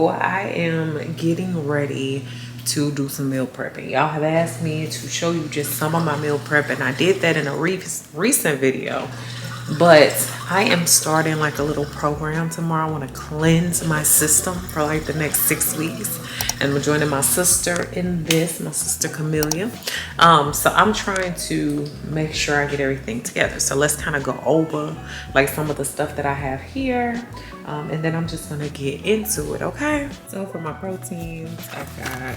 So I am getting ready to do some meal prepping. Y'all have asked me to show you just some of my meal prep, and I did that in a recent video. But I am starting like a little program tomorrow. I want to cleanse my system for like the next 6 weeks. And I'm joining my sister in this, my sister Cecilia. So I'm trying to make sure I get everything together. So let's kind of go over like some of the stuff that I have here. And then I'm just gonna get into it, okay? So for my proteins, I've got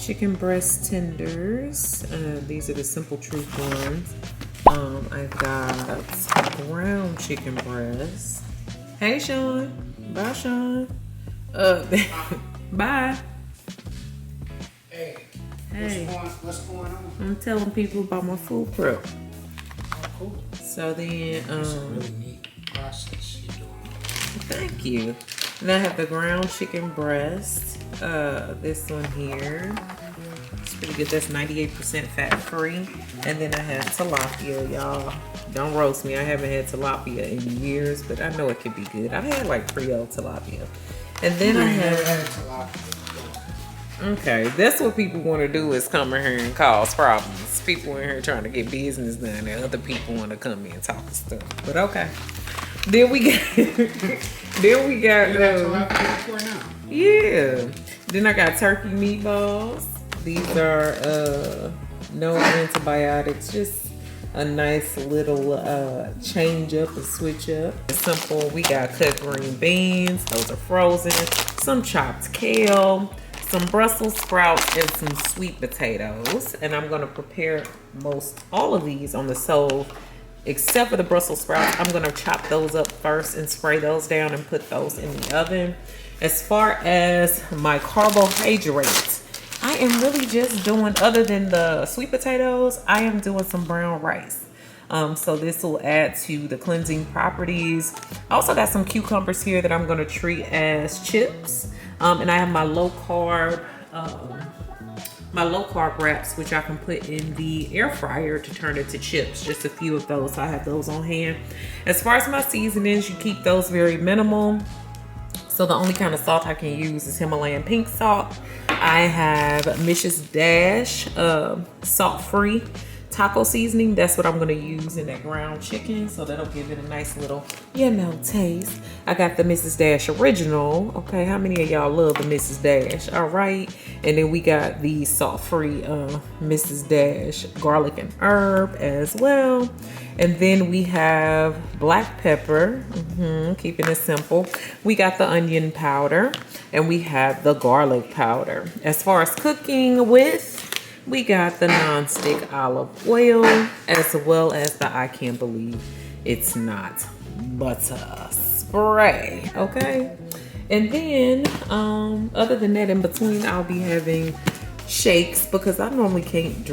chicken breast tenders. These are the Simple Truth ones. I've got ground chicken breast. Hey, Sean. Bye, Sean. Bye. Hey. What's going on? I'm telling people about my food prep. Oh, cool. So then, It's a really neat process you're doing. thank you. And I have the ground chicken breast. This one here. It's pretty good. That's 98% fat free. And then I have tilapia, y'all. Don't roast me. I haven't had tilapia in years, but I know it could be good. I've had like Creole tilapia. And then I have, okay, that's what people want to do, is come in here and cause problems. People in here trying to get business done, and other people want to come in and talk stuff. But okay. Then we got, yeah. Then I got turkey meatballs. These are no antibiotics, just a nice little change up and switch up. It's simple. We got cut green beans, those are frozen, some chopped kale, some Brussels sprouts, and some sweet potatoes. And I'm gonna prepare all of these on the stove, except for the Brussels sprouts. I'm gonna chop those up first and spray those down and put those in the oven. As far as my carbohydrates, I am really just doing, other than the sweet potatoes, I am doing some brown rice. So this will add to the cleansing properties. I also got some cucumbers here that I'm going to treat as chips. And I have my low carb wraps, which I can put in the air fryer to turn it to chips. Just a few of those. So I have those on hand. As far as my seasonings, you keep those very minimal. So the only kind of salt I can use is Himalayan pink salt. I have Mrs. Dash salt-free taco seasoning. That's what I'm gonna use in that ground chicken. So that'll give it a nice little, taste. I got the Mrs. Dash original. Okay, how many of y'all love the Mrs. Dash? All right. And then we got the salt-free Mrs. Dash garlic and herb as well. And then we have black pepper, keeping it simple. We got the onion powder, and we have the garlic powder. As far as cooking with, we got the non-stick olive oil, as well as the I can't believe it's not butter spray, okay? And then, other than that, in between, I'll be having shakes, because I normally can't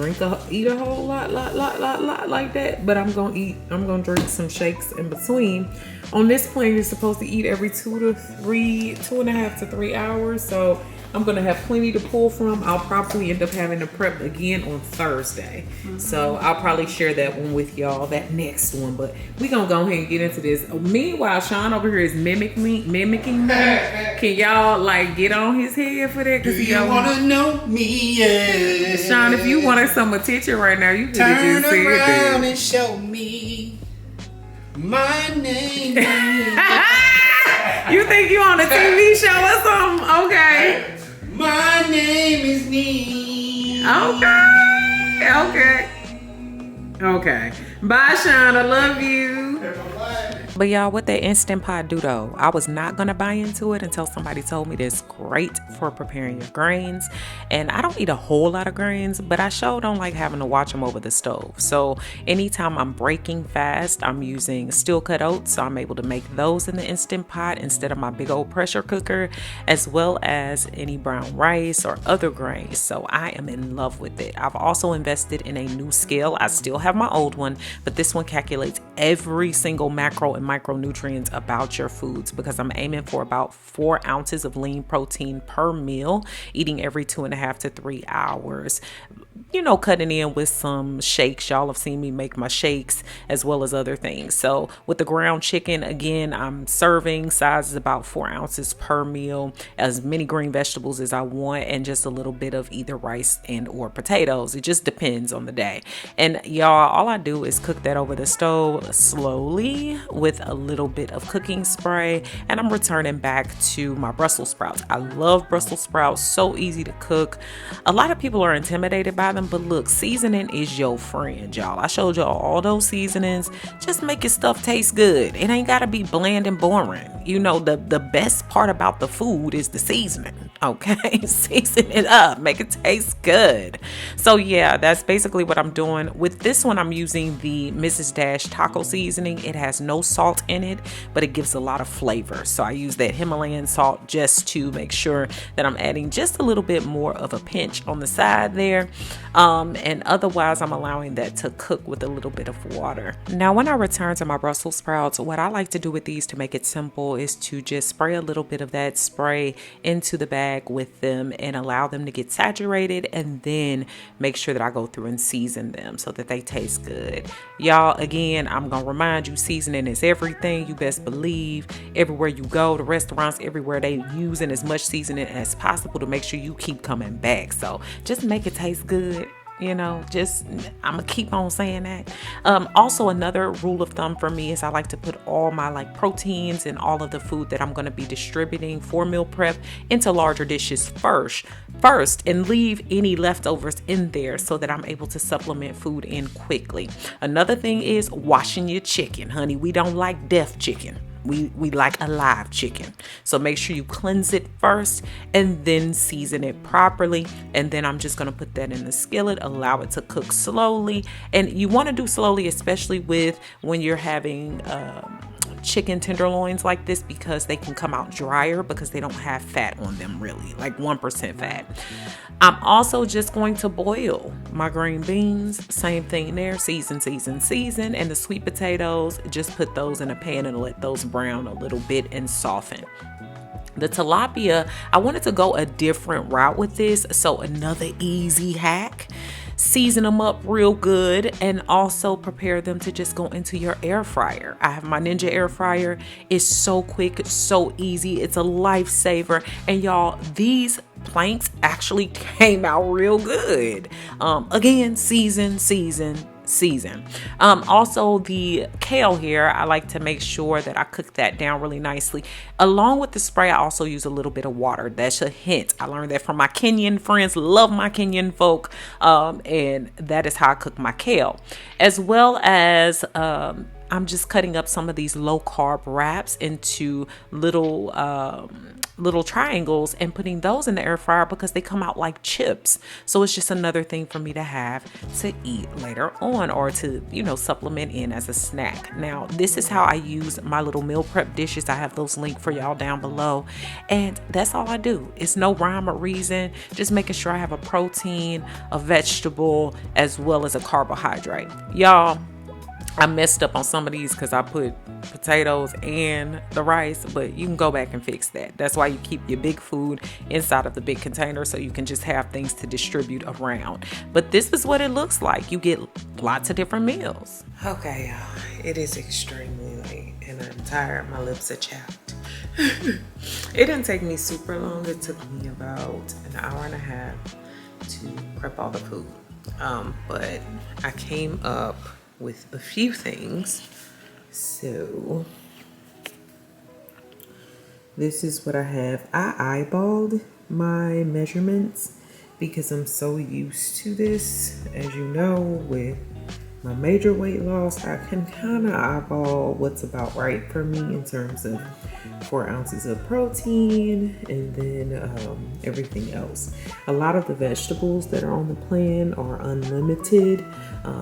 eat a whole lot like that, but I'm gonna drink some shakes in between. On this plan, you're supposed to eat every 2.5 to 3 hours, so I'm gonna have plenty to pull from. I'll probably end up having to prep again on Thursday. So I'll probably share that one with y'all, that next one. But we gonna go ahead and get into this. Meanwhile, Sean over here is mimicking me. Can y'all like get on his head for that? Do you wanna know me? Yeah. Sean, if you wanted some attention right now, you could just turn say around it. and show me my name. You think you on a TV show or something? Okay. My name is Nee. Okay. Bye, Sean. I love you. But y'all, what that Instant Pot do though, I was not gonna buy into it until somebody told me this great for preparing your grains. And I don't eat a whole lot of grains, but I sure don't like having to watch them over the stove. So anytime I'm breaking fast, I'm using steel cut oats, so I'm able to make those in the Instant Pot instead of my big old pressure cooker, as well as any brown rice or other grains. So I am in love with it. I've also invested in a new scale. I still have my old one, but this one calculates every single macro and micronutrients about your foods, because I'm aiming for about 4 ounces of lean protein per meal, eating every 2.5 to 3 hours. you know, cutting in with some shakes. Y'all have seen me make my shakes as well as other things. So with the ground chicken, again, I'm serving size is about 4 ounces per meal, as many green vegetables as I want, and just a little bit of either rice and or potatoes. It just depends on the day. And y'all, all I do is cook that over the stove slowly with a little bit of cooking spray, and I'm returning back to my Brussels sprouts. I love Brussels sprouts, so easy to cook. A lot of people are intimidated by them, but look, seasoning is your friend, y'all. I showed y'all all those seasonings. Just make your stuff taste good. It ain't gotta be bland and boring. You know, the best part about the food is the seasoning, okay? Season it up, make it taste good. So yeah, that's basically what I'm doing. With this one, I'm using the Mrs. Dash taco seasoning. It has no salt in it, but it gives a lot of flavor. So I use that Himalayan salt just to make sure that I'm adding just a little bit more of a pinch on the side there. And otherwise, I'm allowing that to cook with a little bit of water. Now, when I return to my Brussels sprouts, what I like to do with these to make it simple is to just spray a little bit of that spray into the bag with them and allow them to get saturated, and then make sure that I go through and season them so that they taste good. Y'all, again, I'm gonna remind you, seasoning is everything. You best believe everywhere you go, the restaurants, everywhere, they using as much seasoning as possible to make sure you keep coming back. So just make it taste good. You know, just I'm gonna keep on saying that. Also, another rule of thumb for me is I like to put all my like proteins and all of the food that I'm going to be distributing for meal prep into larger dishes first, and leave any leftovers in there so that I'm able to supplement food in quickly. Another thing is washing your chicken, honey. We don't like deaf chicken. We like alive chicken. So make sure you cleanse it first and then season it properly. And then I'm just going to put that in the skillet, allow it to cook slowly. And you want to do slowly, especially with when you're having chicken tenderloins like this, because they can come out drier because they don't have fat on them, really, like 1% fat. I'm also just going to boil my green beans, same thing there, season. And the sweet potatoes, just put those in a pan and let those brown a little bit and soften. The tilapia, I wanted to go a different route with this, so another easy hack. Season them up real good and also prepare them to just go into your air fryer. I have my Ninja air fryer. It's so quick, it's so easy, it's a lifesaver. And y'all, these planks actually came out real good. Again, season. Also, the kale here, I like to make sure that I cook that down really nicely. Along with the spray, I also use a little bit of water. That's a hint. I learned that from my Kenyan friends. Love my Kenyan folk. And that is how I cook my kale. As well as I'm just cutting up some of these low carb wraps into little triangles and putting those in the air fryer because they come out like chips. So it's just another thing for me to have to eat later on, or to, you know, supplement in as a snack. Now, this is how I use my little meal prep dishes. I have those linked for y'all down below. And that's all I do. It's no rhyme or reason. Just making sure I have a protein, a vegetable, as well as a carbohydrate. Y'all, I messed up on some of these because I put potatoes and the rice, but you can go back and fix that. That's why you keep your big food inside of the big container, so you can just have things to distribute around. But this is what it looks like. You get lots of different meals. Okay, y'all, it is extremely late and I'm tired. My lips are chapped. It didn't take me super long. It took me about an hour and a half to prep all the food. But I came up with a few things. So this is what I have. I eyeballed my measurements because I'm so used to this. As you know, with my major weight loss, I can kind of eyeball what's about right for me in terms of 4 ounces of protein and then everything else. A lot of the vegetables that are on the plan are unlimited,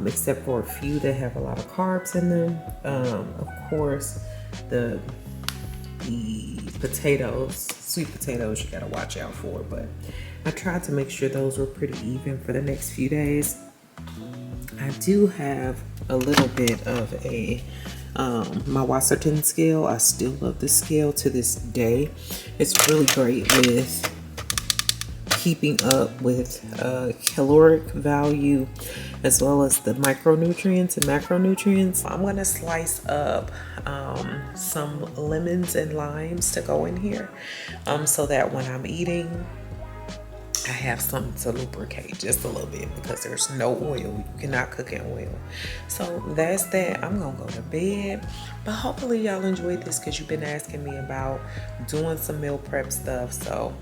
except for a few that have a lot of carbs in them. Of course, the potatoes, sweet potatoes, you gotta watch out for, but I tried to make sure those were pretty even for the next few days. I do have a little bit of a my Wasserton scale. I still love this scale to this day. It's really great with keeping up with caloric value as well as the micronutrients and macronutrients. I'm gonna slice up some lemons and limes to go in here so that when I'm eating, I have something to lubricate just a little bit, because there's no oil. You cannot cook in oil. So that's that. I'm gonna go to bed, but hopefully y'all enjoyed this, because you've been asking me about doing some meal prep stuff. So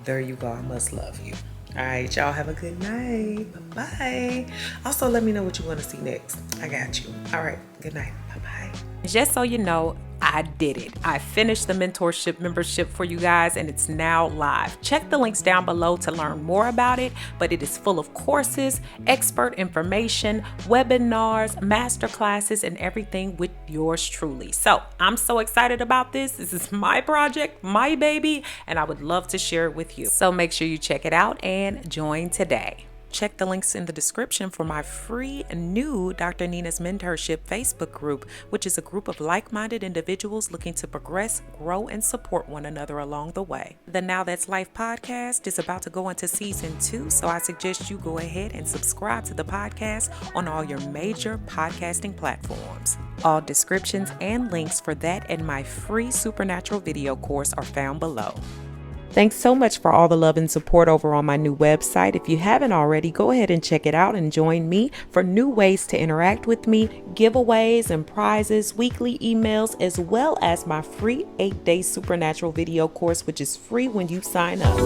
there you go. I must love you. All right, y'all have a good night. Bye. Also, let me know what you want to see next. I got you. All right, good night. Bye. Just so you know, I did it. I finished the mentorship membership for you guys, and it's now live. Check the links down below to learn more about it, but it is full of courses, expert information, webinars, masterclasses, and everything with yours truly. So I'm so excited about this. This is my project, my baby, and I would love to share it with you. So make sure you check it out and join today. Check the links in the description for my free new Dr. Nina's Mentorship Facebook group, which is a group of like-minded individuals looking to progress, grow, and support one another along the way. The Now That's Life podcast is about to go into season 2, so I suggest you go ahead and subscribe to the podcast on all your major podcasting platforms. All descriptions and links for that and my free supernatural video course are found below. Thanks so much for all the love and support over on my new website. If you haven't already, go ahead and check it out and join me for new ways to interact with me, giveaways and prizes, weekly emails, as well as my free 8-day supernatural video course, which is free when you sign up.